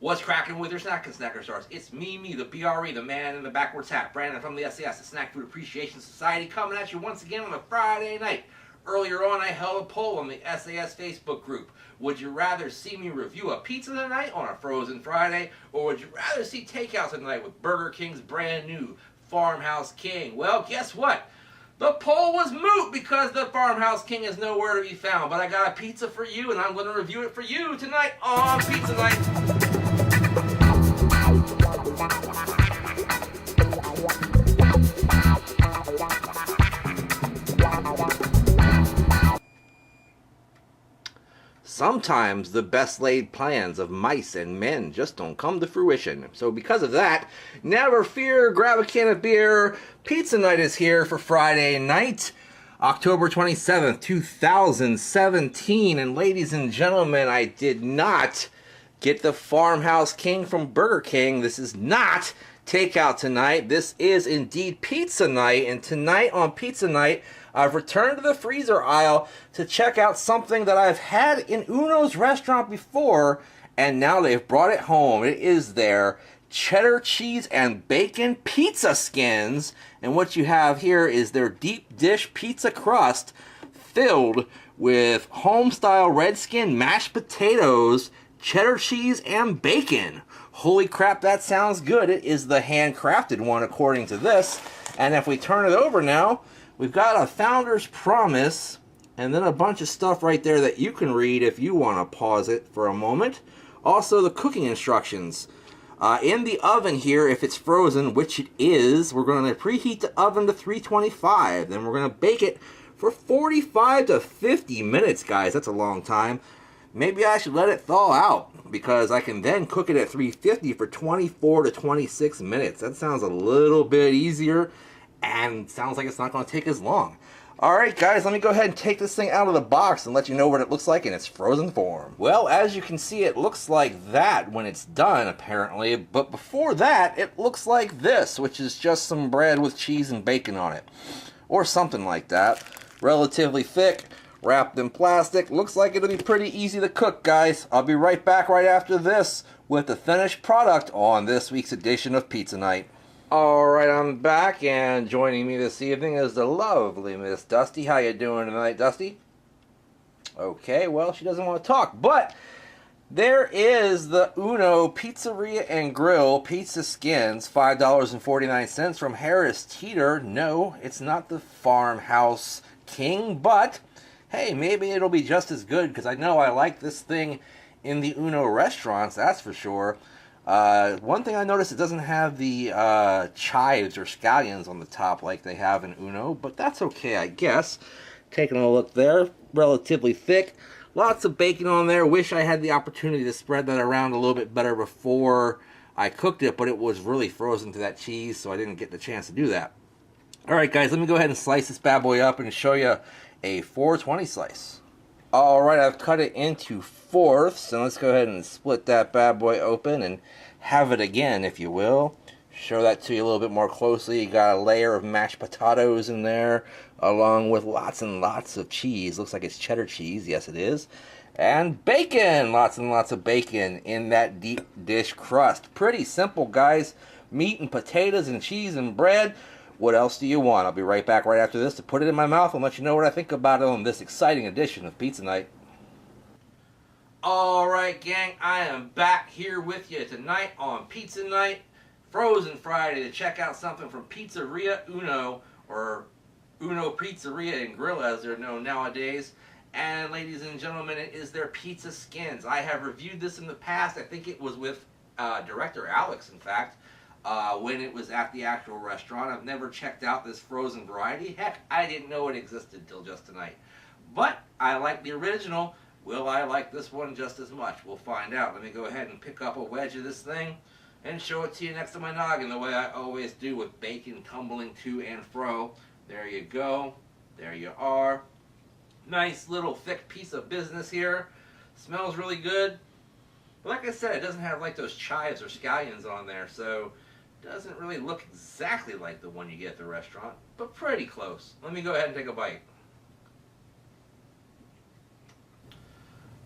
What's cracking with your snack and snacker stars? It's me, the BRE, the man in the backwards hat, Brandon from the sAs, the Snack Food Appreciation Society, coming at you once again on a Friday night. Earlier on, I held a poll on the sAs Facebook group. Would you rather see me review a pizza tonight on a frozen Friday, or would you rather see takeout tonight with Burger King's brand new Farmhouse King? Well, guess what? The poll was moot because the Farmhouse King is nowhere to be found. But I got a pizza for you, and I'm going to review it for you tonight on Pizza Night. Sometimes the best laid plans of mice and men just don't come to fruition. So because of that, never fear, grab a can of beer. Pizza Night is here for Friday night, October 27th, 2017. And ladies and gentlemen, I did not get the Farmhouse King from Burger King. This is not takeout tonight. This is indeed Pizza Night. And tonight on Pizza Night, I've returned to the freezer aisle to check out something that I've had in Uno's restaurant before, and now they've brought it home. It is their cheddar cheese and bacon pizza skins, and what you have here is their deep dish pizza crust filled with home-style red skin mashed potatoes, cheddar cheese, and bacon. Holy crap, that sounds good. It is the handcrafted one according to this, and if we turn it over now, we've got a founder's promise, and then a bunch of stuff right there that you can read if you want to pause it for a moment. Also, the cooking instructions. In the oven here, if it's frozen, which it is, we're going to preheat the oven to 325. Then we're going to bake it for 45 to 50 minutes, guys. That's a long time. Maybe I should let it thaw out, because I can then cook it at 350 for 24 to 26 minutes. That sounds a little bit easier, and sounds like it's not going to take as long. Alright guys, let me go ahead and take this thing out of the box and let you know what it looks like in its frozen form. Well, as you can see, it looks like that when it's done, apparently. But before that, it looks like this, which is just some bread with cheese and bacon on it. Or something like that. Relatively thick, wrapped in plastic. Looks like it'll be pretty easy to cook, guys. I'll be right back right after this with the finished product on this week's edition of Pizza Night. Alright, I'm back, and joining me this evening is the lovely Miss Dusty. How you doing tonight, Dusty? Okay, well, she doesn't want to talk, but there is the Uno Pizzeria and Grill Pizza Skins, $5.49 from Harris Teeter. No, it's not the Farmhouse King, but hey, maybe it'll be just as good, because I know I like this thing in the Uno restaurants, that's for sure. One thing I noticed, it doesn't have the chives or scallions on the top like they have in Uno, but that's okay, I guess. Taking a look there, relatively thick. Lots of bacon on there. Wish I had the opportunity to spread that around a little bit better before I cooked it, but it was really frozen to that cheese, so I didn't get the chance to do that. Alright guys, let me go ahead and slice this bad boy up and show you a 420 slice. Alright, I've cut it into fourths, and let's go ahead and split that bad boy open and have it again, if you will. Show that to you a little bit more closely. You got a layer of mashed potatoes in there, along with lots and lots of cheese. Looks like it's cheddar cheese, yes it is. And bacon, lots and lots of bacon in that deep dish crust. Pretty simple, guys. Meat and potatoes and cheese and bread. What else do you want? I'll be right back right after this to put it in my mouth and let you know what I think about it on this exciting edition of Pizza Night. Alright gang, I am back here with you tonight on Pizza Night, Frozen Friday, to check out something from Pizzeria Uno, or Uno Pizzeria and Grill as they're known nowadays. And ladies and gentlemen, it is their pizza skins. I have reviewed this in the past. I think it was with director Alex, in fact. When it was at the actual restaurant. I've never checked out this frozen variety. Heck, I didn't know it existed till just tonight. But I like the original. Will I like this one just as much? We'll find out. Let me go ahead and pick up a wedge of this thing and show it to you next to my noggin the way I always do, with bacon tumbling to and fro. There you go. There you are. Nice little thick piece of business here. Smells really good. But like I said, it doesn't have like those chives or scallions on there, so doesn't really look exactly like the one you get at the restaurant, but pretty close. Let me go ahead and take a bite.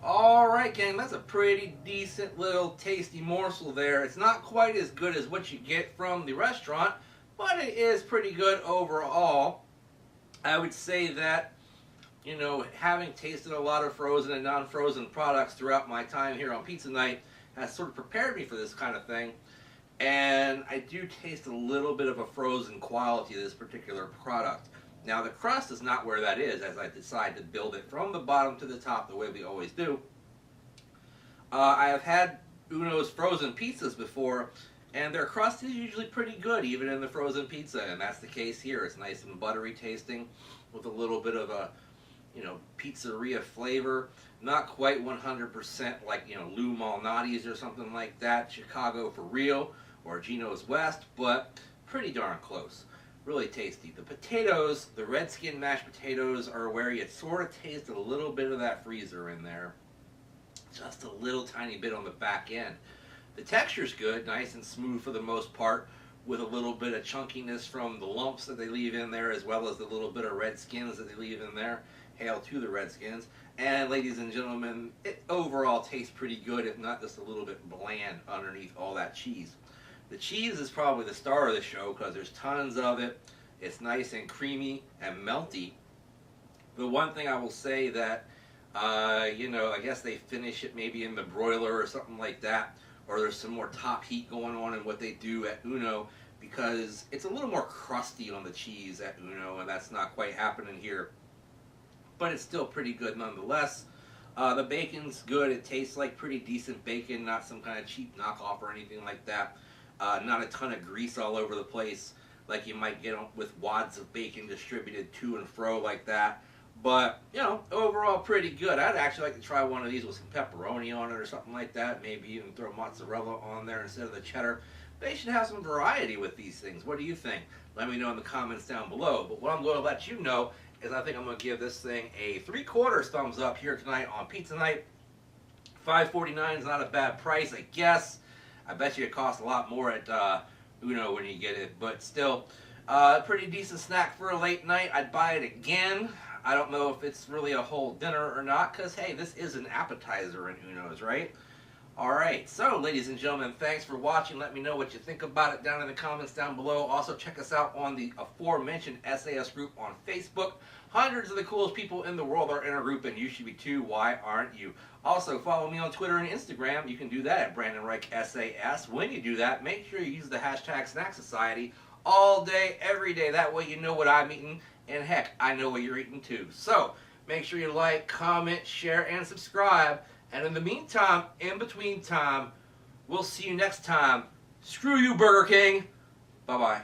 Alright, gang, that's a pretty decent little tasty morsel there. It's not quite as good as what you get from the restaurant, but it is pretty good overall. I would say that, you know, having tasted a lot of frozen and non-frozen products throughout my time here on Pizza Night has sort of prepared me for this kind of thing. And I do taste a little bit of a frozen quality of this particular product. Now the crust is not where that is, as I decide to build it from the bottom to the top the way we always do. I have had Uno's frozen pizzas before, and their crust is usually pretty good, even in the frozen pizza, and that's the case here. It's nice and buttery tasting, with a little bit of a, you know, pizzeria flavor. Not quite 100% like, you know, Lou Malnati's or something like that, Chicago for real, or Gino's West, but pretty darn close. Really tasty. The potatoes, the red skin mashed potatoes, are where you sort of taste a little bit of that freezer in there. Just a little tiny bit on the back end. The texture's good, nice and smooth for the most part, with a little bit of chunkiness from the lumps that they leave in there, as well as the little bit of red skins that they leave in there. Hail to the Redskins. And ladies and gentlemen, it overall tastes pretty good, if not just a little bit bland underneath all that cheese. The cheese is probably the star of the show because there's tons of it. It's nice and creamy and melty. The one thing I will say that, you know, I guess they finish it maybe in the broiler or something like that, or there's some more top heat going on in what they do at Uno, because it's a little more crusty on the cheese at Uno, and that's not quite happening here. But it's still pretty good nonetheless. The bacon's good. It tastes like pretty decent bacon, not some kind of cheap knockoff or anything like that. Not a ton of grease all over the place like you might get with wads of bacon distributed to and fro like that. But, you know, overall pretty good. I'd actually like to try one of these with some pepperoni on it or something like that. Maybe even throw mozzarella on there instead of the cheddar. They should have some variety with these things. What do you think? Let me know in the comments down below. But what I'm going to let you know is I think I'm going to give this thing a 3/4 thumbs up here tonight on Pizza Night. $5.49 is not a bad price, I guess. I bet you it costs a lot more at Uno when you get it, but still, pretty decent snack for a late night. I'd buy it again. I don't know if it's really a whole dinner or not, because hey, this is an appetizer in Uno's, right? Alright, so ladies and gentlemen, thanks for watching. Let me know what you think about it down in the comments down below. Also check us out on the aforementioned SAS group on Facebook. Hundreds of the coolest people in the world are in our group, and you should be too. Why aren't you? Also, follow me on Twitter and Instagram. You can do that at Brandon Reich SAS. When you do that, make sure you use the hashtag Snack Society all day, every day. That way you know what I'm eating, and heck, I know what you're eating too. So, make sure you like, comment, share, and subscribe. And in the meantime, in between time, we'll see you next time. Screw you, Burger King. Bye-bye.